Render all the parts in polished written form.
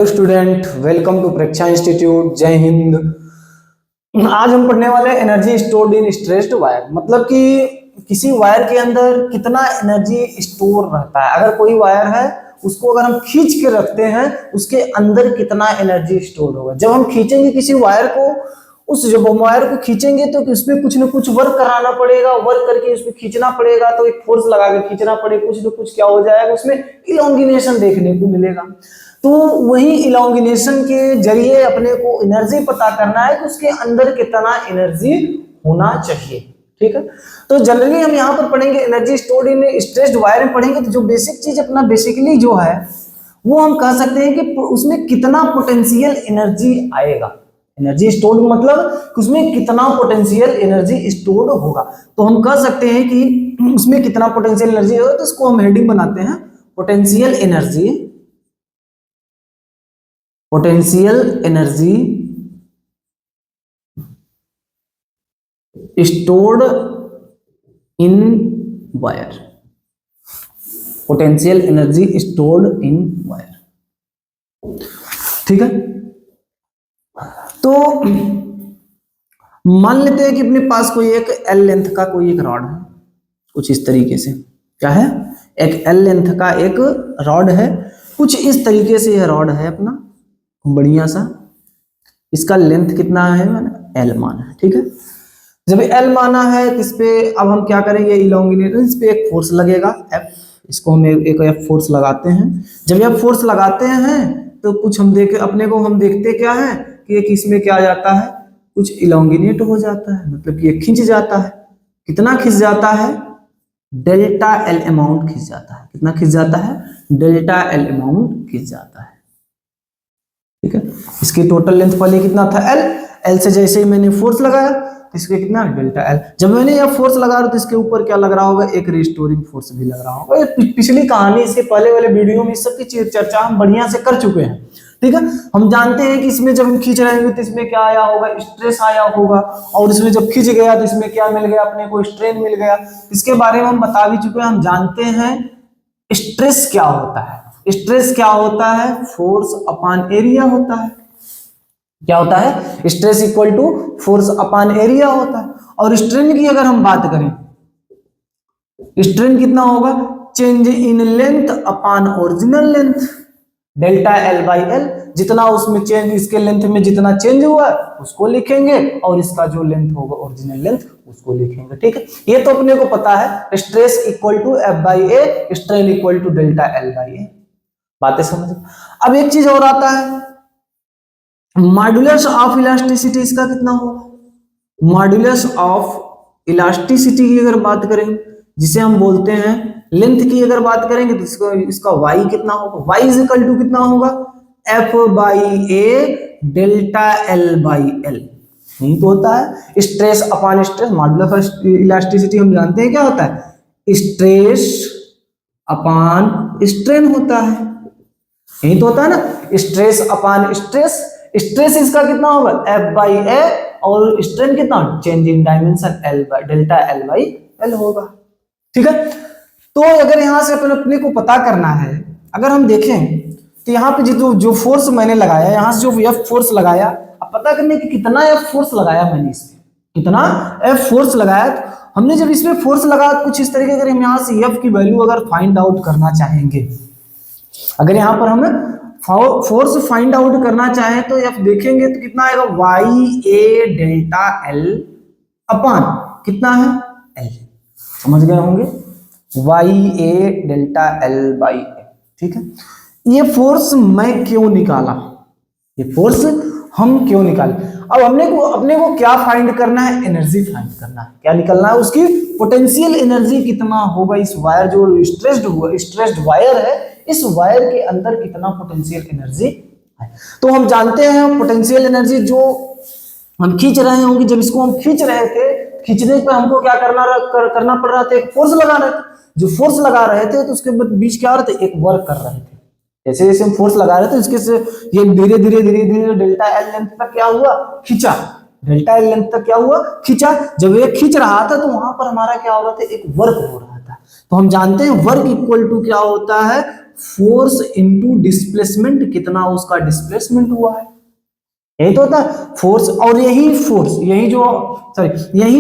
Student, welcome to परीक्षा institute. जय हिंद। आज हम पढ़ने वाले energy stored in stressed wire, मतलब कि किसी वायर के अंदर कितना एनर्जी स्टोर रहता है। अगर कोई वायर है उसको अगर हम खींच के रखते हैं उसके अंदर कितना एनर्जी स्टोर होगा। जब हम खींचेंगे किसी वायर को, जब हम वायर को खींचेंगे तो उसमें कुछ ना कुछ वर्क कराना पड़ेगा, वर्क करके उसमें खींचना पड़ेगा, तो एक फोर्स लगा के खींचना पड़ेगा, कुछ ना कुछ क्या हो जाएगा, उसमें इलोंगिनेशन देखने को मिलेगा। तो वही इलोंगिनेशन के जरिए अपने को एनर्जी पता करना है कि उसके अंदर कितना एनर्जी होना चाहिए। ठीक है, तो जनरली हम यहाँ पर पढ़ेंगे energy stored in stressed wire में पढ़ेंगे। तो जो बेसिक चीज अपना बेसिकली जो है वो हम कह सकते हैं कि उसमें कितना पोटेंशियल एनर्जी आएगा। एनर्जी स्टोर्ड मतलब उसमें कितना पोटेंशियल एनर्जी स्टोर्ड होगा। तो हम कह सकते हैं कि उसमें कितना पोटेंशियल एनर्जी होगा। तो इसको हम हेडिंग बनाते हैं potential energy, potential energy stored in wire, potential energy stored in wire. ठीक है, तो मान लेते हैं कि अपने पास कोई एक एल लेंथ का कोई एक रॉड है, कुछ इस तरीके से। क्या है? एक एल लेंथ का एक रॉड है, कुछ इस तरीके से यह रॉड है अपना बढ़िया सा। इसका लेंथ कितना है? मैंने एल माना है। ठीक है, जब एल माना है तो इस पे अब हम क्या करेंगे, इलोंगिनेशन, इस पे एक फोर्स लगेगा एफ। इसको हम एक एफ फोर्स लगाते हैं। जब एफ फोर्स लगाते हैं तो कुछ हम देखते क्या है कि एक इसमें क्या आ जाता है, कुछ इलोंगिनेट हो जाता है, मतलब कि ये खिंच जाता है। कितना खिंच जाता है? डेल्टा एल अमाउंट खिंच जाता है। कितना खिंच जाता है? डेल्टा एल अमाउंट खिंच जाता है। ठीक है, इसकी टोटल लेंथ पहले कितना था? एल। एल से जैसे ही मैंने फोर्स लगाया तो इसके कितना? Delta L. जब मैंने यह फोर्स लगा रहा तो इसके ऊपर क्या लग रहा होगा? एक रिस्टोरिंग फोर्स भी लग रहा होगा। पिछली कहानी, इसके पहले वाले वीडियो में इस सब की चर्चा हम बढ़िया से कर चुके हैं। ठीक है, हम जानते हैं कि इसमें जब हम खींच रहे हैं तो इसमें क्या आया होगा? स्ट्रेस आया होगा। और इसमें जब खींच गया तो इसमें क्या मिल गया? अपने को स्ट्रेन मिल गया। इसके बारे में हम बता भी चुके हैं। हम जानते हैं स्ट्रेस क्या होता है। स्ट्रेस क्या होता है? फोर्स अपॉन एरिया होता है। क्या होता है? Stress equal to force upon area होता है। और स्ट्रेन की अगर हम बात करें, स्ट्रेन कितना होगा? Change in length upon original length, delta L by L. जितना उसमें चेंज, इसके लेंथ में जितना चेंज हुआ उसको लिखेंगे, और इसका जो लेंथ होगा ओरिजिनल लेंथ उसको लिखेंगे। ठीक है, ये तो अपने को पता है। Stress equal to F by A, strain equal to delta L by A. बातें समझ। अब एक चीज और आता है, मॉड्यूलस ऑफ इलास्टिसिटी इसका कितना होगा? मॉड्यूलस ऑफ इलास्टिसिटी की अगर बात करें, जिसे हम बोलते हैं लेंथ की अगर बात करेंगे तो इसका y कितना होगा? y इज इक्वल टू कितना होगा? f by A delta L by L. नहीं तो होता है stress upon stress. Modulus of elasticity हम जानते हैं क्या होता है? स्ट्रेस अपॉन स्ट्रेन होता है। यही तो होता है ना, स्ट्रेस अपॉन स्ट्रेस। स्ट्रेस इसका कितना होगा? एफ बाई ए, और स्ट्रेन कितना? Change in dimension L by delta L by L होगा। ठीक है, तो अगर यहां से अपने को पता करना है, अगर हम देखें तो यहाँ पे जो फोर्स मैंने लगाया, यहां से जो एफ फोर्स लगाया, अब पता करने की कितना एफ फोर्स लगाया मैंने इसमें, कितना एफ फोर्स लगाया। तो हमने जब इसमें फोर्स लगाया कुछ इस तरीके, अगर हम यहाँ से एफ की वैल्यू अगर फाइंड आउट करना चाहेंगे, अगर यहाँ पर हम फोर्स फाइंड आउट करना चाहें तो एफ देखेंगे तो कितना आएगा? Y A delta L upon कितना है? एल। समझ गए होंगे, Y A delta L by A. ठीक है, ये फोर्स मैं क्यों निकाला? ये फोर्स हम क्यों निकाले? अब अपने को क्या फाइंड करना है? एनर्जी फाइंड करना है। क्या निकलना है? उसकी पोटेंशियल एनर्जी कितना होगा इस वायर, जो स्ट्रेस्ड वायर है, इस वायर के अंदर कितना पोटेंशियल एनर्जी है। तो हम जानते हैं पोटेंशियल एनर्जी जो हम खींच रहे होंगे, जब इसको हम खींच रहे थे, खींचने पर हमको क्या करना पड़ रहा था? एक फोर्स लगा रहे थे। जो फोर्स लगा रहे थे तो उसके बीच क्या हो रहे थे? एक वर्क कर रहे थे। जैसे जैसे हम फोर्स लगा रहे थे इसके से ये धीरे धीरे डेल्टा एल लेंथ तक क्या हुआ? खींचा। डेल्टा एल लेंथ तक क्या हुआ? खींचा। जब ये खींच रहा था तो वहां पर हमारा क्या हो रहा था? एक वर्क हो रहा था। तो हम जानते हैं वर्क इक्वल टू क्या होता है? फोर्स इनटू डिस्प्लेसमेंट, कितना उसका डिस्प्लेसमेंट हुआ है, यही तो होता है फोर्स। और यही फोर्स, यही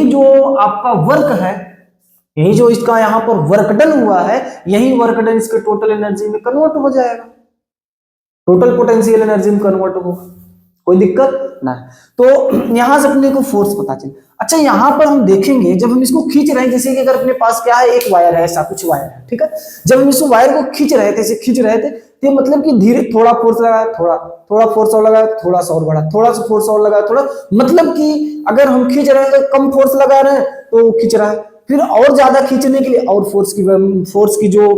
जो आपका वर्क है, यही जो इसका यहाँ पर वर्क डन हुआ है, यही वर्क डन इसके टोटल एनर्जी में कन्वर्ट हो जाएगा, टोटल पोटेंशियल एनर्जी में कन्वर्ट होगा, कोई दिक्कत ना। तो यहां से अपने को फोर्स पता चले। अच्छा यहां पर हम देखेंगे जब हम इसको खींच रहे हैं, जैसे कि अगर अपने पास क्या है, एक वायर है, ऐसा कुछ वायर है, ठीक है, जब हम इस वायर को खींच रहे थे, खींच रहे थे, तो मतलब कि धीरे थोड़ा फोर्स लगाया, थोड़ा फोर्स और लगाया, थोड़ा सा और बढ़ा, थोड़ा सा फोर्स और लगाया, थोड़ा, मतलब कि अगर हम खींच रहे हैं तो कम फोर्स लगा रहे हैं तो खींच रहा है, फिर और ज्यादा खींचने के लिए और फोर्स की जो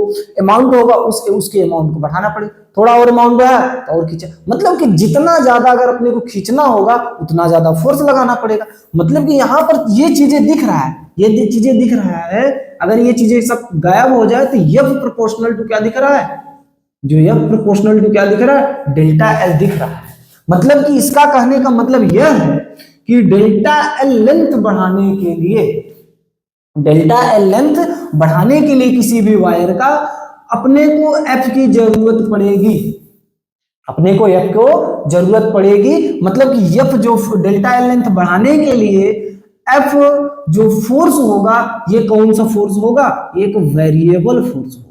अमाउंट होगा उसके अमाउंट को बढ़ाना पड़ेगा, थोड़ा और अमाउंट बढ़ा तो और खींचा, मतलब कि जितना ज्यादा अगर अपने को खींचना होगा उतना ज्यादा फोर्स लगाना पड़ेगा। मतलब कि यहाँ पर ये चीजें दिख रहा है, ये चीजें दिख रहा है, अगर ये चीजें सब गायब हो जाए तो F प्रोपोर्शनल टू क्या दिख रहा है, जो F प्रोपोर्शनल टू क्या दिख रहा है, डेल्टा L दिख रहा है। मतलब कि इसका कहने का मतलब यह है कि डेल्टा L लेंथ बढ़ाने के लिए, डेल्टा L लेंथ बढ़ाने के लिए किसी भी वायर का अपने को F की जरूरत पड़ेगी, अपने को F को जरूरत पड़ेगी। मतलब कि F जो डेल्टा L लेंथ बढ़ाने के लिए F जो फोर्स होगा, ये कौन सा फोर्स होगा, एक वेरिएबल फोर्स होगा।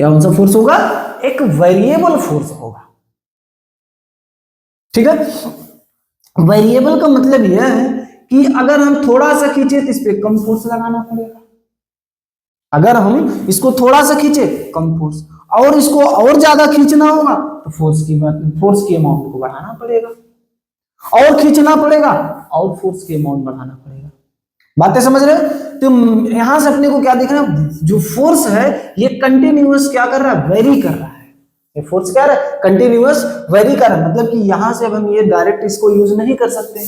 कौन सा फोर्स होगा, एक वेरिएबल फोर्स होगा, ठीक है। वेरिएबल का मतलब यह है कि अगर हम थोड़ा सा खींचे तो इस पे कम फोर्स लगाना पड़ेगा, अगर हम इसको थोड़ा सा खींचे कम फोर्स, और इसको और ज्यादा खींचना होगा तो फोर्स की अमाउंट को बढ़ाना पड़ेगा, और खींचना पड़ेगा और फोर्स की अमाउंट बढ़ाना पड़ेगा। बातें समझ रहे हो? तो यहां से अपने को क्या दिख रहा है, जो फोर्स है ये कंटिन्यूअस क्या कर रहा है, वेरी कर रहा है, ये फोर्स क्या है, कंटिन्यूअस वेरी कर रहा है। मतलब कि यहां से अब हम ये डायरेक्ट इसको यूज नहीं कर सकते,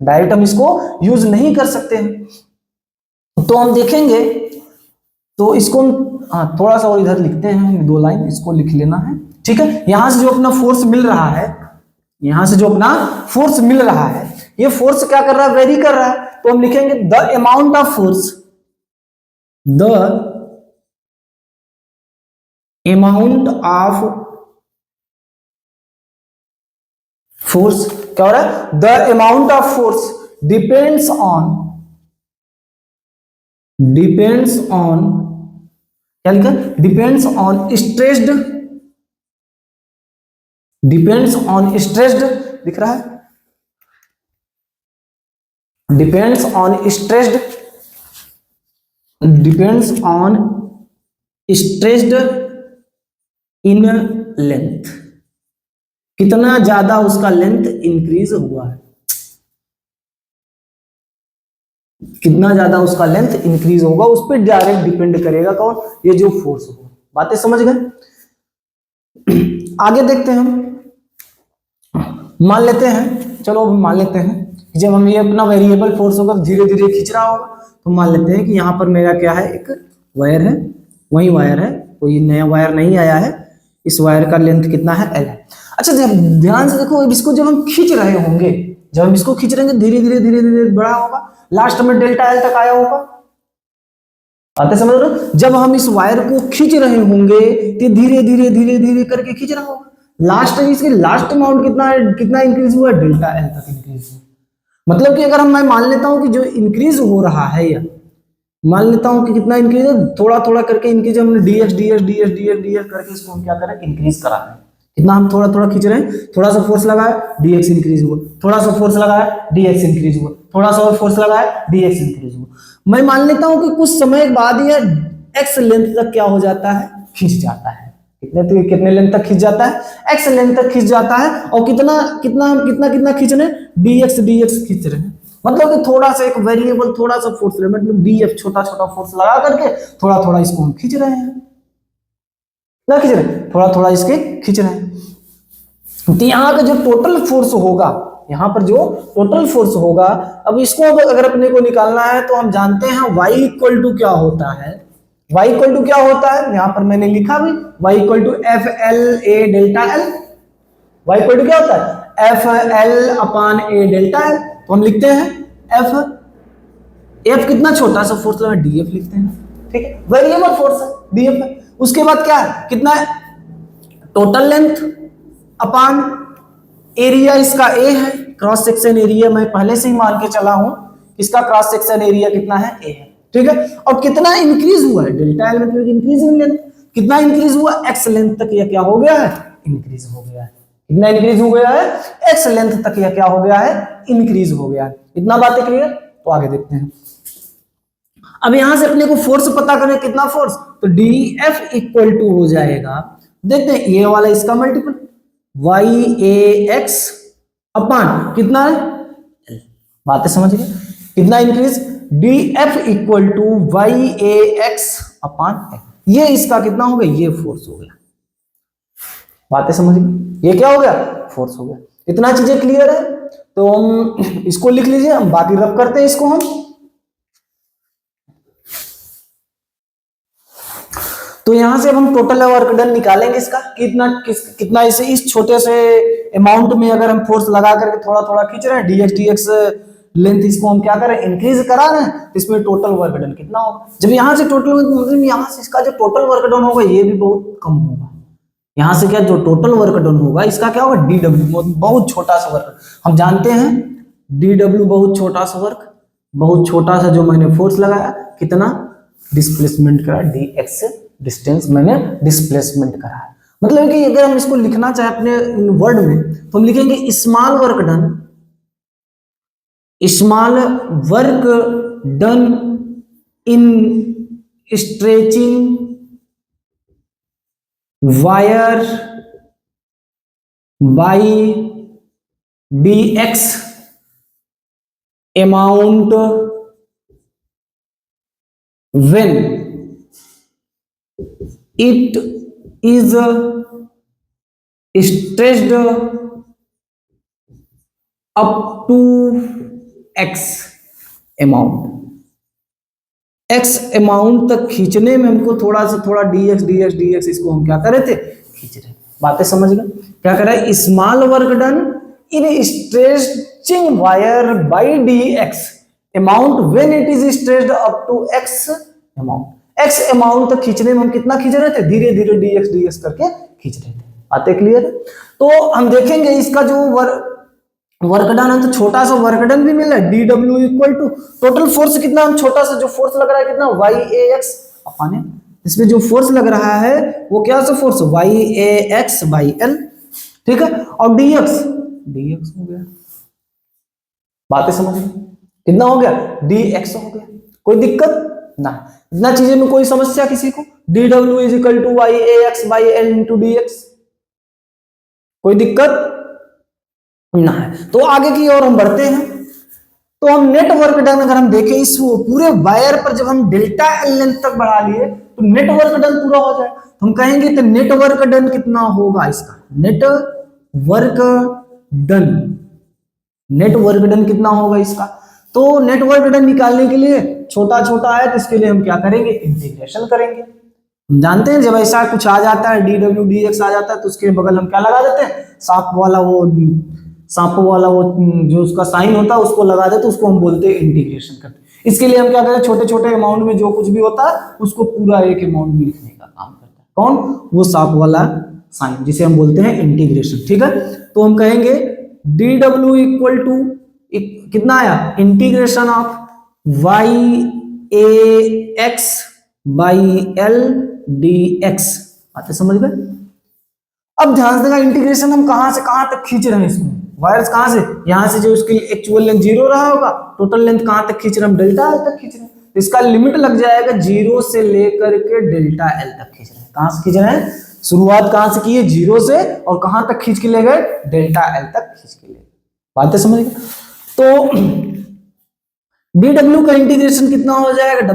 डायरेक्ट हम इसको यूज नहीं कर सकते हैं। तो हम देखेंगे, तो इसको थोड़ा सा और इधर लिखते हैं, 2 लाइन इसको लिख लेना है, ठीक है। यहां से जो अपना फोर्स मिल रहा है, यहां से जो अपना फोर्स मिल रहा है, ये फोर्स क्या कर रहा है, वेरी कर रहा है। तो हम लिखेंगे the amount of force, the amount of force क्या हो रहा है, the amount of force depends on क्या लिखा, डिपेंड्स ऑन स्ट्रेस्ड दिख रहा है, depends on stressed in length, कितना ज्यादा उसका लेंथ इंक्रीज हुआ है, कितना ज्यादा उसका लेंथ इंक्रीज होगा, उस पर डायरेक्ट डिपेंड करेगा कौन, ये जो फोर्स होगा। बातें समझ गए? आगे देखते हैं हम, मान लेते हैं, चलो मान लेते हैं जब हम ये अपना वेरिएबल फोर्स होगा धीरे धीरे खींच रहा होगा, तो मान लेते हैं कि यहाँ पर मेरा क्या है, एक वायर है, वही वायर है, कोई नया वायर नहीं आया है, इस वायर का लेंथ कितना है, L है। अच्छा ध्यान से देखो, इसको जब हम खींच रहे होंगे, जब हम इसको खींच रहे हैं धीरे धीरे बड़ा होगा, लास्ट में डेल्टा L तक आया होगा। आते समझ रहे हो? जब हम इस वायर को खींच रहे होंगे तो धीरे धीरे करके खींच रहा होगा, लास्ट इसके लास्ट अमाउंट कितना इंक्रीज हुआ, डेल्टा L तक इंक्रीज हुआ। मतलब कि अगर मैं मान लेता हूं कि जो इंक्रीज हो रहा है, या मान लेता हूं कि कितना इंक्रीज है, थोड़ा करके इंक्रीज, हमने dx करके इसको हम क्या करें, इंक्रीज करा है। कितना हम थोड़ा खींच रहे हैं, थोड़ा सा फोर्स लगाया dx इंक्रीज हुआ, थोड़ा सा फोर्स लगाया dx इंक्रीज हुआ, थोड़ा सा और फोर्स लगाया dx इंक्रीज हुआ। मैं मान लेता हूं कि कुछ समय बाद यह x लेंथ तक क्या हो जाता है, खींच जाता है। कितने लेंथ तक खींच जाता है, x लेंथ तक खींच जाता है। और कितना खींच रहे हैं, dx खींच रहे हैं। मतलब कि थोड़ा सा एक वेरिएबल, थोड़ा सा फोर्स, मतलब df छोटा फोर्स लगा करके थोड़ा इसको हम खींच रहे हैं, क्या खींच रहे हैं, थोड़ा इसके खींच रहे हैं। तो यहाँ का जो टोटल फोर्स होगा, यहाँ पर जो टोटल फोर्स होगा, अब इसको अगर अपने को निकालना है तो हम जानते हैं y इक्वल टू क्या होता है, y इक्वल टू क्या होता है, यहां पर मैंने लिखा भी y equal to F L A delta L, y equal to क्या होता है, F L upon A delta L. तो हम लिखते हैं एफ कितना छोटा सा फोर्स लगा, df लिखते हैं, ठीक है, वेरिएबल फोर्स है df है, उसके बाद क्या है, कितना है, टोटल लेंथ अपान एरिया, इसका ए है, क्रॉस सेक्शन एरिया मैं पहले से ही मान के चला हूं, इसका क्रॉस सेक्शन एरिया कितना है, ए है, ठीक है। और कितना इंक्रीज हुआ है, डेल्टा एल मतलब इंक्रीज इन लेंथ, कितना इंक्रीज हुआ, एक्स लेंथ तक यह क्या हो गया है, इंक्रीज हो गया है। कितना इंक्रीज हो गया है, एक्स लेंथ तक यह क्या हो गया है, इंक्रीज हो गया है। इतना बातें क्लियर, तो आगे देखते हैं। अब यहां से अपने को फोर्स पता करें, कितना फोर्स, तो डी एफ इक्वल टू हो जाएगा, देखते हैं ये वाला इसका multiple Y A X upon कितना है, बातें समझ गए, कितना increase, D F equal to Y A X upon, ये इसका कितना हो गया, ये फोर्स हो गया, बातें समझ गए, ये क्या हो गया, फोर्स हो गया। इतना चीजें क्लियर है, तो हम इसको लिख लीजिए, हम बाकी रब करते हैं इसको हम। तो यहां से अब हम टोटल वर्क डन निकालेंगे इसका, कितना इसे इस छोटे से अमाउंट में अगर हम फोर्स लगा करके थोड़ा थोड़ा खींच रहे हैं, dx लेंथ इसको हम क्या करें, इंक्रीज करा रहे हैं, तो इसमें टोटल वर्क डन कितना होगा। जब यहां से टोटल मतलब यहां से इसका जो टोटल वर्क डन होगा ये भी बहुत कम होगा, यहां से क्या जो टोटल वर्क डन होगा इसका क्या होगा, dw, बहुत छोटा सा वर्क, हम जानते हैं dw बहुत छोटा सा वर्क, बहुत छोटा सा जो मैंने फोर्स लगाया, कितना डिस्प्लेसमेंट करा, dx डिस्टेंस मैंने डिस्प्लेसमेंट करा है। मतलब कि अगर हम इसको लिखना चाहे अपने वर्ड में, तो हम लिखेंगे small work done, small work done in stretching wire by dx amount when it is stretched up to x amount, x amount तक खींचने में हमको थोड़ा सा थोड़ा dx इसको हम क्या कर रहे थे, खींच रहे, बातें समझ गए, क्या कर रहा है, small work done in stretching wire by dx amount when it is stretched up to x amount, x amount तक खींचने में हम कितना खींच रहे थे, धीरे धीरे dx करके खींच रहे थे, बातें क्लियर है। तो हम देखेंगे इसका जो वर्क डन है, तो छोटा सा वर्क डन भी मिल रहा है, dw equal to total force कितना, हम छोटा सा जो फोर्स लग रहा है कितना, YAX अपान, इसमें जो फोर्स लग रहा है वो क्या सा फोर्स, YAX बाई L, ठीक है, और dx हो गया, बातें समझ गए, कितना हो गया, dx हो गया, कोई दिक्कत ना, इतना चीजें में कोई समस्या किसी को, dw is equal to YAX by L into dx, कोई दिक्कत ना है। तो आगे की ओर हम बढ़ते हैं, तो हम नेट वर्क डन अगर हम देखें इस पूरे वायर पर, जब हम डेल्टा एल लेंथ तक बढ़ा लिए तो नेट वर्क डन पूरा हो जाए, तो हम कहेंगे तो नेट वर्क डन कितना होगा इसका, नेट वर्क डन कितना होगा इसका। तो नेट वर्क डन निकालने के लिए छोटा छोटा है, तो इसके लिए हम क्या करेंगे, इंटीग्रेशन करेंगे। हम जानते हैं जब ऐसा कुछ आ जाता है, dw dx आ जाता है, तो उसके बगल हम क्या लगा देते हैं, सांप वाला वो जो उसका साइन होता है उसको लगा देते, उसको हम बोलते हैं इंटीग्रेशन करते हैं। इसके लिए हम क्या करें, छोटे छोटे अमाउंट में जो कुछ भी होता है उसको पूरा एक अमाउंट में लिखने का काम करता है, कौन, वो सांप वाला साइन, जिसे हम बोलते हैं इंटीग्रेशन, ठीक है। तो हम कहेंगे dw इक्वल टू कितना आया, integration of YAX by L dx, बातें समझ गए। अब ध्यान देना, इंटीग्रेशन हम कहां से कहां तक खींच रहे हैं, इसमें वायर्स कहां से, यहां से जो उसकी एक्चुअल लेंथ 0 रहा होगा, टोटल लेंथ कहां तक खींच रहे हैं, डेल्टा एल तक खींच रहे हैं, इसका लिमिट लग जाएगा 0 से लेकर के डेल्टा एल तक खींच रहे हैं। कहां से खींच रहे हैं, शुरुआत कहां से की है, 0 से, और कहां तक खींच के ले गए, डेल्टा एल तक खींच के ले गए, बातें समझ गए। तो dw का इंटीग्रेशन कितना हो जाएगा,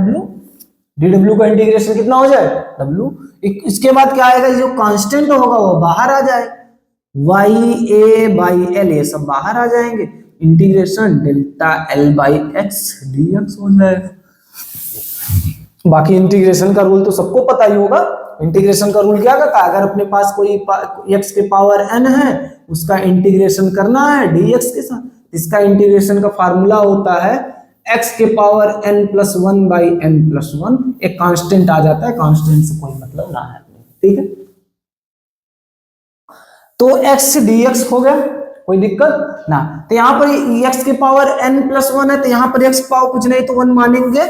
dw का इंटीग्रेशन कितना हो जाएगा, w, इसके बाद क्या आएगा, जो कांस्टेंट होगा वो बाहर आ जाए, YA बाई L ये सब बाहर आ जाएंगे, integration delta L by x dx हो जाएगा। बाकी इंटीग्रेशन का रूल तो सबको पता ही होगा, इंटीग्रेशन का रूल क्या कहता है, अगर अपने पास कोई x के पावर n है, उसका इंटीग्रेशन करना है dx के साथ, इसका इंटीग्रेशन का फार्मूला होता है x के पावर n+1 बाई n+1 एक कांस्टेंट आ जाता है, कांस्टेंट से कोई मतलब ना है, ठीक है। तो x dx हो गया, कोई दिक्कत ना। तो यहां पर x के पावर n+1 है, तो यहां पर x पावर कुछ नहीं तो 1 मानेंगे,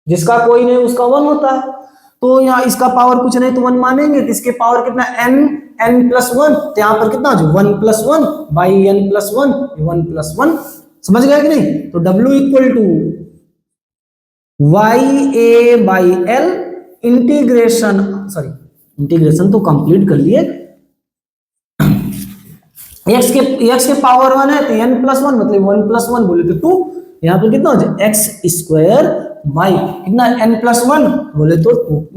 जिसका कोई नहीं उसका 1 होता है। तो यहाँ इसका पावर कुछ नहीं तो 1 मानेंगे, तो इसके पावर कितना n+1, तो यहाँ पर कितना हो 1+1 बाई n+1, 1+1, समझ गए कि नहीं। तो W equal to YA by L integration तो कंप्लीट कर लिए। x के पावर 1 है तो n+1 मतलब 1+1 बोले तो 2, यहाँ पर कितना हो जाए x स्क्वायर बाई कितना n+1 बोले तो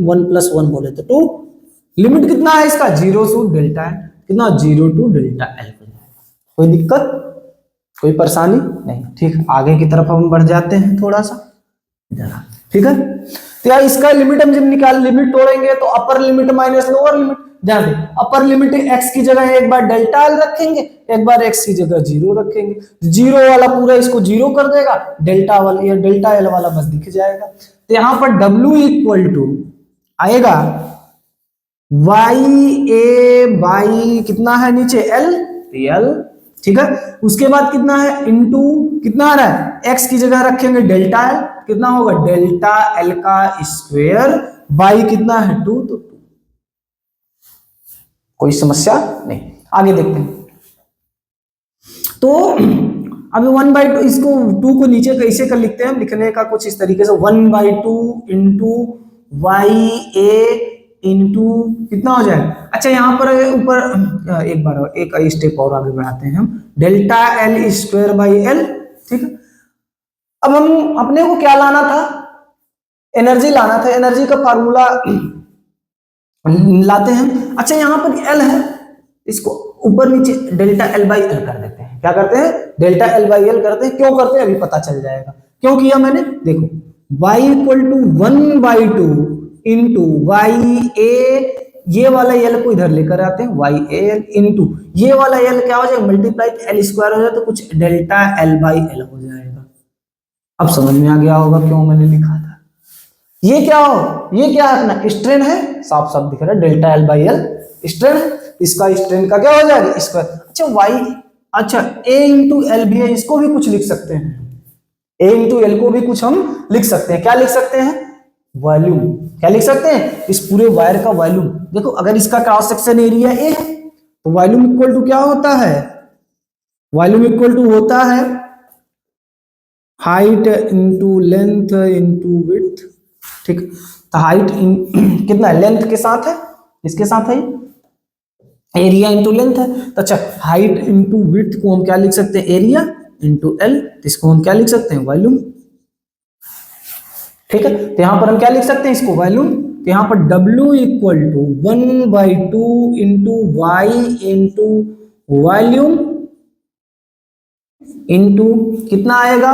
1+1 बोले तो 2। लिमिट कितना है इसका 0 टू डेल्टा है, कितना 0 टू डेल्टा L। कोई दिक्कत, कोई परेशानी नहीं, ठीक। आगे की तरफ हम बढ़ जाते हैं थोड़ा सा जरा, ठीक है। तो यार इसका लिमिट हम जब निकाल लिमिट तोड़ेंगे तो upper limit minus lower limit, ध्यान दें अपर लिमिट x की जगह एक बार डेल्टा L रखेंगे, एक बार x की जगह 0 रखेंगे, 0 वाला पूरा इसको 0 कर देगा, डेल्टा वाला या डेल्टा L वाला बस दिख जाएगा। तो यहां पर W इक्वल टू आएगा YA बाई कितना है नीचे L, ठीक है। उसके बाद कितना है इनटू कितना आ रहा है x की जगह रखेंगे डेल्टा L, कितना होगा डेल्टा L का स्क्वायर बाई कितना है 2, तो 2। कोई समस्या नहीं, आगे देखते हैं। तो अभी 1/2 इसको 2 को नीचे कैसे कर लिखते हैं, लिखने का कुछ इस तरीके से 1/2 इंटू YA इंटू कितना हो जाए। अच्छा यहाँ पर ऊपर एक बार एक स्टेप और आगे बढ़ाते हैं हम, delta L square by L, ठीक है। अब हम अपने को क्या लाना था, एनर्जी लाना था, एनर्जी का फार्मूला लाते हैं। अच्छा यहाँ पर L है, इसको ऊपर नीचे डेल्टा L बाई L कर देते हैं, क्या करते हैं डेल्टा L बाई L करते हैं, क्यों करते हैं अभी पता चल जाएगा क्यों किया मैंने। देखो y equal to 1/2 into YA, ये वाला L को इधर लेकर आते हैं YAL इंटू ये वाला L क्या हो जाएगा मल्टीप्लाई L स्क्वायर हो जाए तो कुछ डेल्टा L बाई L हो जाएगा। अब समझ में आ गया होगा क्यों मैंने लिखा था। ये क्या है अपना स्ट्रेन है, साफ साफ दिख रहा है delta L by L strain है, इसका स्ट्रेन का क्या हो जाएगा स्क्वायर। अच्छा अच्छा A इंटू L भी है, इसको भी कुछ लिख सकते हैं, A इंटू L को भी कुछ हम लिख सकते हैं, क्या लिख सकते हैं वॉल्यूम, क्या लिख सकते हैं इस पूरे वायर का वॉल्यूम। देखो अगर इसका क्रॉस सेक्शन एरिया A है तो वॉल्यूम इक्वल टू क्या होता है, वॉल्यूम इक्वल टू होता है height into length into width, ठीक। तो हाइट कितना है लेंथ के साथ है, इसके साथ है एरिया इंटू लेंथ है। तो अच्छा हाइट इंटू विड्थ को हम क्या लिख सकते हैं एरिया इंटू L, इसको हम क्या लिख सकते हैं वॉल्यूम, ठीक है। तो यहां पर हम क्या लिख सकते हैं इसको वॉल्यूम, तो यहां पर W equal to 1/2 into Y into volume into कितना आएगा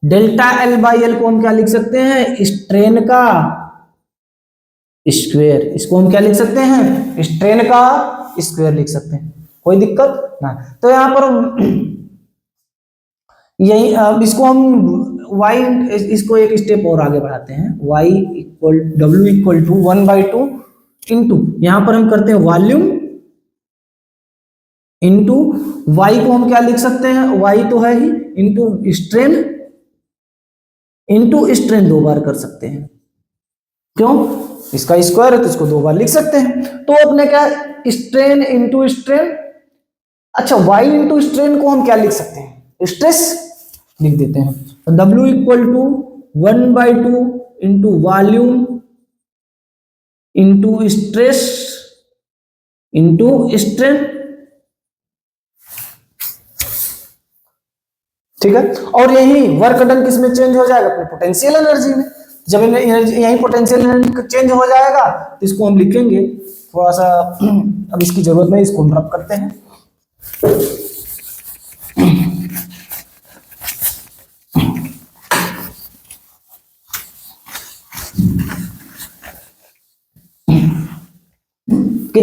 डेल्टा L बाई L को हम क्या लिख सकते हैं स्ट्रेन का स्क्वायर, इसको हम क्या लिख सकते हैं स्ट्रेन का स्क्वायर लिख सकते हैं, कोई दिक्कत ना। तो यहां पर यही इसको हम y इसको एक स्टेप और आगे बढ़ाते हैं, W इक्वल टू 1/2 इंटू यहां पर हम करते हैं वॉल्यूम इंटू y को हम क्या लिख सकते हैं y तो है ही इंटू स्ट्रेन 2 बार कर सकते हैं, क्यों इसका स्क्वायर है तो इसको 2 बार लिख सकते हैं। तो अपने क्या स्ट्रेन इंटू स्ट्रेन, अच्छा y इंटू स्ट्रेन को हम क्या लिख सकते हैं स्ट्रेस लिख देते हैं। तो W equal to 1/2 into volume into stress into strain, ठीक है। और यही वर्क डन किस में चेंज हो जाएगा अपने पोटेंशियल एनर्जी में, जब एनर्जी यही पोटेंशियल एनर्जी चेंज हो जाएगा तो इसको हम लिखेंगे थोड़ा सा, अब इसकी जरूरत नहीं, इसको हम रब करते हैं।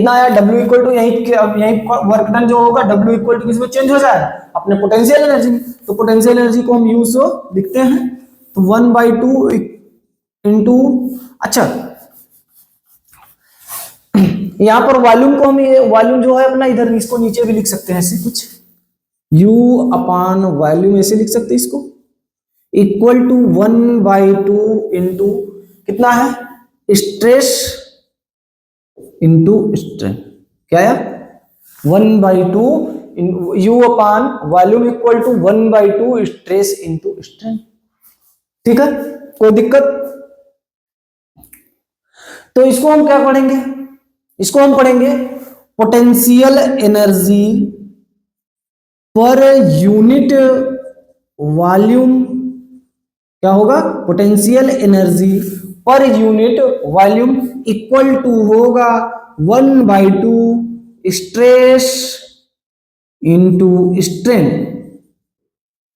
कितना आया W इक्वल टू यही वर्क डन जो होगा W इक्वल टू किसमें चेंज हो जाएगा, अपने पोटेंशियल एनर्जी में। तो पोटेंशियल एनर्जी को हम यू से लिखते हैं, तो 1/2 इंटू, अच्छा यहां पर वॉल्यूम को हम, ये वॉल्यूम जो है अपना इधर इसको नीचे भी लिख सकते हैं ऐसे कुछ, U अपान वॉल्यूम ऐसे लिख सकते हैं इसको, इक्वल टू 1/2 इंटू कितना है, स्ट्रेस इंटू स्ट्रेन। क्या है 1/2 U upon volume equal to 1/2 stress into strain. ठीक है, कोई दिक्कत? तो इसको हम क्या पढ़ेंगे, इसको हम पढ़ेंगे potential energy per unit volume. क्या होगा, potential energy per unit volume equal to होगा 1/2 stress into strain,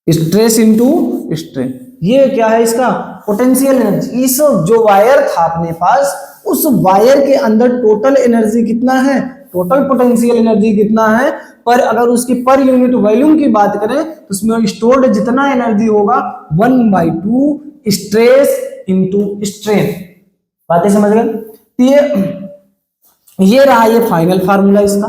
stress into strain. ये क्या है इसका पोटेंशियल एनर्जी। इस जो वायर था अपने पास, उस वायर के अंदर टोटल एनर्जी कितना है, टोटल पोटेंशियल एनर्जी कितना है, पर अगर उसकी पर यूनिट वॉल्यूम की बात करें तो उसमें स्टोर्ड जितना एनर्जी होगा 1/2 स्ट्रेस इंटू स्ट्रेन। बातें समझ गए? ये रहा ये फाइनल फार्मूला इसका,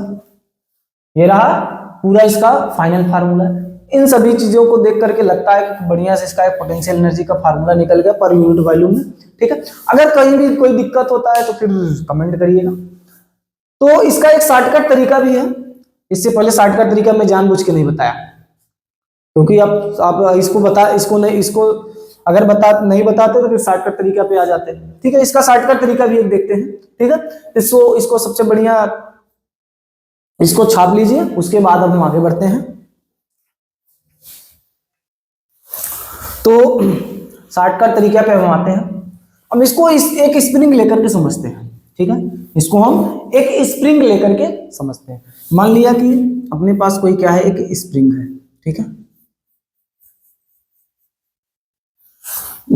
ये रहा पूरा इसका फाइनल फार्मूला। इन सभी चीजों को देख करके लगता है कि बढ़िया से इसका एक पोटेंशियल एनर्जी का फार्मूला निकल गया पर यूनिट वॉल्यूम में। ठीक है, अगर कहीं भी कोई दिक्कत होता है तो फिर कमेंट करिएगा। तो इसका एक शॉर्टकट तरीका भी है, इससे पहले शॉर्टकट तरीका मैं जानबूझ के नहीं बताया, क्योंकि आप इसको बता, इसको नहीं, इसको अगर नहीं बताते तो फिर शॉर्टकट तरीका पे आ जाते हैं। ठीक है, इसका शॉर्टकट तरीका भी एक देखते हैं। ठीक है, इसको सबसे बढ़िया इसको छाप लीजिए, उसके बाद अब हम आगे बढ़ते हैं। तो शॉर्टकट तरीका पे हम आते हैं। हम इसको एक स्प्रिंग लेकर के समझते हैं। ठीक है, इसको हम एक स्प्रिंग लेकर के समझते हैं। मान लिया कि अपने पास कोई क्या है, एक स्प्रिंग है। ठीक है,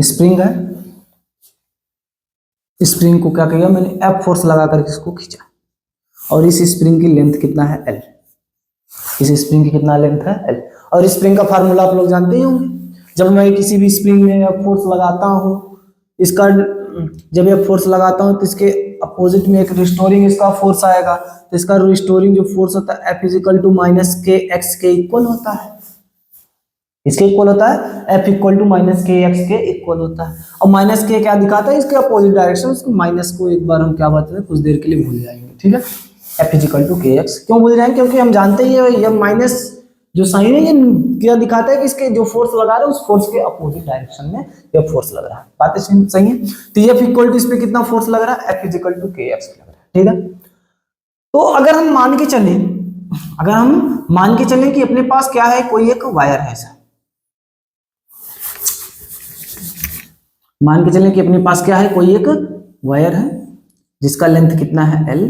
स्प्रिंग है, स्प्रिंग को क्या किया मैंने, F फोर्स लगा करके इसको खींचा, और इस स्प्रिंग की लेंथ कितना है, L। इस स्प्रिंग की कितना लेंथ है, L। और स्प्रिंग का फार्मूला आप लोग जानते ही होंगे। जब मैं किसी भी स्प्रिंग में F फोर्स लगाता हूं, इसका जब F फोर्स लगाता हूं तो इसके अपोजिट में एक रिस्टोरिंग इसका फोर्स आएगा। तो इसका रिस्टोरिंग जो फोर्स होता है F = -kx के इक्वल होता है। इसके इक्वल होता है, F = -kx के इक्वल होता है। और माइनस के क्या दिखाता है, इसके अपोजिट डायरेक्शन। उसको माइनस को एक बार हम क्या बात हैं, कुछ देर के लिए भूल जाएंगे। ठीक है, F = kx क्यों भूल जाएंगे, क्योंकि हम जानते ही है ये माइनस जो साइन है ये क्या दिखाता है कि इसके जो फोर्स लगा रहे हैं उस फोर्स के अपोजिट डायरेक्शन में ये फोर्स लग रहा है। बातें सही है। तो F इस पे कितना फोर्स लग रहा है, F = kx लग रहा है। ठीक है, तो अगर हम मान के चलें कि अपने पास क्या है, कोई एक वायर है ऐसा, मान के चलें कि अपने पास क्या है, कोई एक वायर है जिसका लेंथ कितना है, L।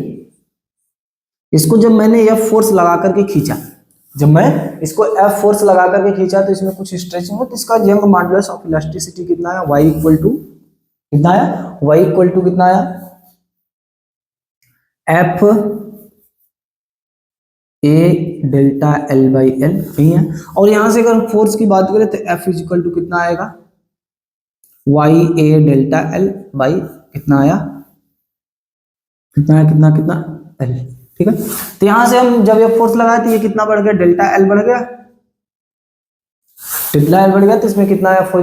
इसको जब मैंने F फोर्स लगा करके खींचा, तो इसमें कुछ स्ट्रेचिंग हो, तो इसका यंग मॉडुलस ऑफ इलास्टिसिटी कितना है, y = कितना आया, y = कितना आया, F A डेल्टा L/L नहीं है। और यहां से अगर हम फोर्स की बात करें तो F = कितना आएगा, y A डेल्टा L/ कितना आया, कितना L। ठीक है, तो यहां से हम जब ये फोर्स लगाए तो ये कितना बढ़ गया, डेल्टा L बढ़ गया, तो इसमें कितना है, F =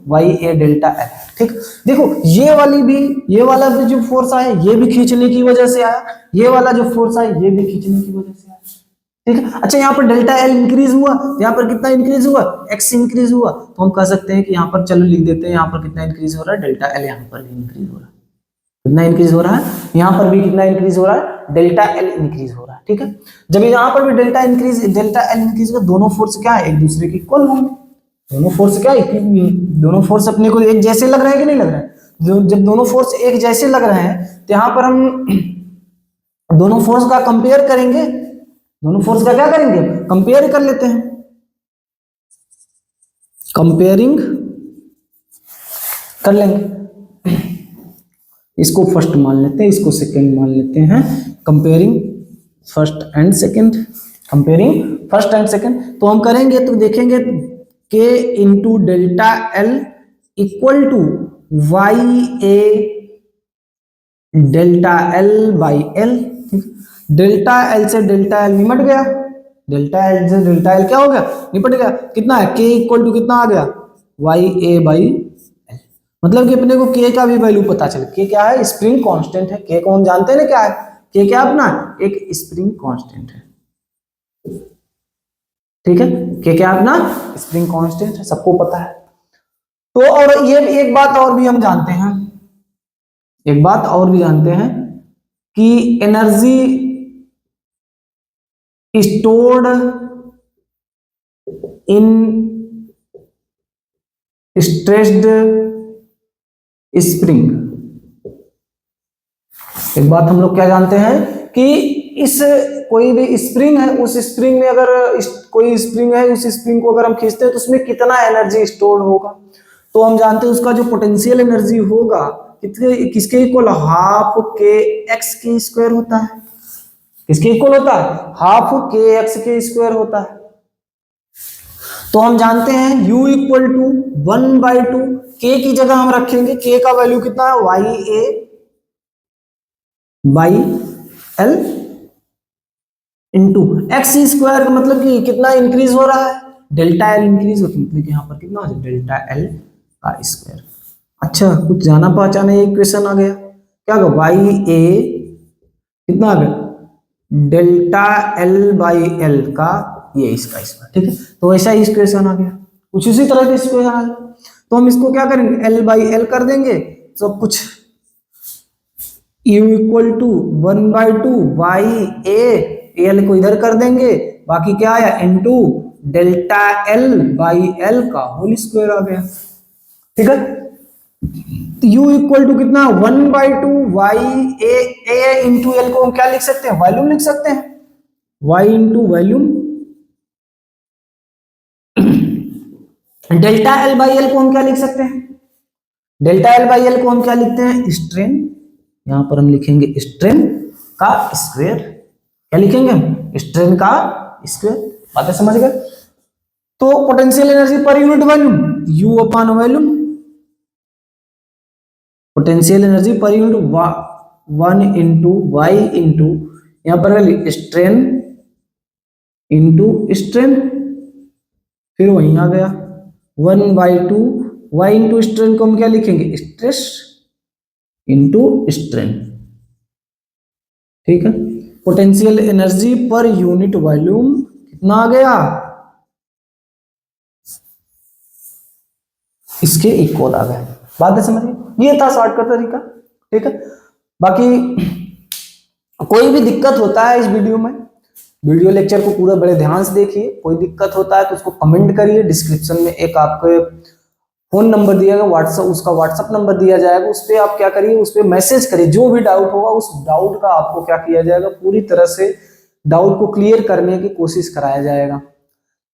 y A delta L। ठीक, देखो ये वाला भी जो फोर्स आया ये भी खींचने की वजह से आया, ये वाला जो फोर्स आया ये भी खींचने की वजह से आया। ठीक है, अच्छा यहाँ पर डेल्टा L इंक्रीज हुआ, यहाँ पर कितना इंक्रीज हुआ, x इंक्रीज हुआ। तो हम कह सकते हैं कि यहाँ पर चलो लिख देते हैं, यहाँ पर कितना इंक्रीज हो रहा है, डेल्टा L। यहाँ पर भी इंक्रीज हो रहा है, कितना इंक्रीज हो रहा है, यहाँ पर भी कितना इंक्रीज हो रहा है, डेल्टा L इंक्रीज हो रहा है। ठीक है, जब यहाँ पर भी डेल्टा L इंक्रीज हो, दोनों फोर्स क्या है, एक दूसरे के इक्वल होंगे। दोनों फोर्स अपने को एक जैसे लग रहे हैं कि नहीं लग रहे हैं। जब दोनों फोर्स एक जैसे लग रहे हैं तो यहाँ पर हम दोनों फोर्स का कंपेयर करेंगे, दोनों फोर्स का क्या करेंगे, कंपेयर कर लेते हैं, कंपेयरिंग कर लेंगे। इसको फर्स्ट मान लेते हैं, इसको सेकंड मान लेते हैं। Comparing first and second, comparing first and second, तो हम करेंगे तो देखेंगे k into delta L equal to Y A delta L by L. Delta L से डेल्टा एल निपट गया, डेल्टा एल से डेल्टा एल क्या हो गया, निपट गया। कितना है, k इक्वल टू कितना आ गया, वाई ए बाई एल। मतलब कि अपने को k का भी वैल्यू पता चले। k क्या है, स्प्रिंग कांस्टेंट है। k को हम जानते हैं ना क्या है, k क्या अपना एक स्प्रिंग कांस्टेंट है, ठीक है। k क्या अपना स्प्रिंग कांस्टेंट है, सबको पता है। तो और ये एक बात और भी हम जानते हैं, एक बात और भी जानते हैं कि energy stored in stressed spring. एक बात हम लोग क्या जानते हैं कि इस कोई भी स्प्रिंग है, उस स्प्रिंग में अगर कोई स्प्रिंग है, उस स्प्रिंग को अगर हम खींचते हैं तो उसमें कितना एनर्जी स्टोर होगा। तो हम जानते हैं उसका जो पोटेंशियल एनर्जी होगा कितने, किसके इक्वल, हाफ के एक्स के स्क्वायर होता है। किसके इक्वल होता है, हाफ के एक्स के स्क्वायर होता है। तो हम जानते हैं u इक्वल टू 1/2, k की जगह हम रखेंगे, k का वैल्यू कितना है, Y A by L into X square का मतलब कि कितना इंक्रीज हो रहा है, डेल्टा एल इंक्रीज होता है, मतलब कि यहाँ पर कितना हो जाए, डेल्टा एल का स्क्वायर। अच्छा, कुछ जाना पहचाना एक क्वेश्चन आ गया, क्या होगा, वाई ए कितना आ गया, डेल्टा एल बाई एल का ये इसका स्क्वायर, ठीक है। तो ऐसा ही इक्वेशन आ गया, कुछ इसी तरह का इक्वेशन आ गया। तो हम इसको क्या करेंगे, एल बाई एल कर देंगे, सब कुछ u equal to 1/2 Y A, L को इधर कर देंगे, बाकी क्या आया, into delta L by L का होल स्क्वायर आ गया, ठीक है। तो u इक्वल टू कितना, 1/2 वाई ए इंटू एल को हम क्या लिख सकते हैं, वॉल्यूम लिख सकते हैं, y into volume. Delta L by L को हम क्या लिख सकते हैं, डेल्टा एल बाई एल को हम क्या लिखते हैं, स्ट्रेन। यहां पर हम लिखेंगे स्ट्रेन का स्क्वायर, क्या लिखेंगे हम, स्ट्रेन का स्क्वायर। बातें समझ गए। तो potential energy per unit volume u upon volume, potential energy per unit 1 into Y into यहां पर स्ट्रेन इंटू स्ट्रेन, फिर वहीं आ गया 1/2 वाई इंटू स्ट्रेन को हम क्या लिखेंगे, स्ट्रेस इंटू स्ट्रेन, ठीक है। Potential energy per unit volume कितना आ गया, इसके इक्वल आ गया। बात समझिए, ये था शॉर्टकट तरीका, ठीक है। बाकी कोई भी दिक्कत होता है इस वीडियो में, वीडियो लेक्चर को पूरा बड़े ध्यान से देखिए। कोई दिक्कत होता है तो उसको कमेंट करिए, डिस्क्रिप्शन में एक आपके फोन नंबर दिया गया, व्हाट्सएप, उसका व्हाट्सएप नंबर दिया जाएगा, उस पर आप क्या करिए, उस पर मैसेज करिए। जो भी डाउट होगा उस डाउट का आपको क्या किया जाएगा, पूरी तरह से डाउट को क्लियर करने की कोशिश कराया जाएगा।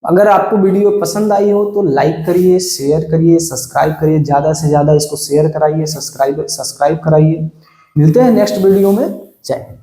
अगर आपको वीडियो पसंद आई हो तो लाइक करिए, शेयर करिए, सब्सक्राइब करिए, ज्यादा से ज्यादा इसको शेयर कराइए, सब्सक्राइब कराइए। मिलते हैं नेक्स्ट वीडियो में। जय हिंद।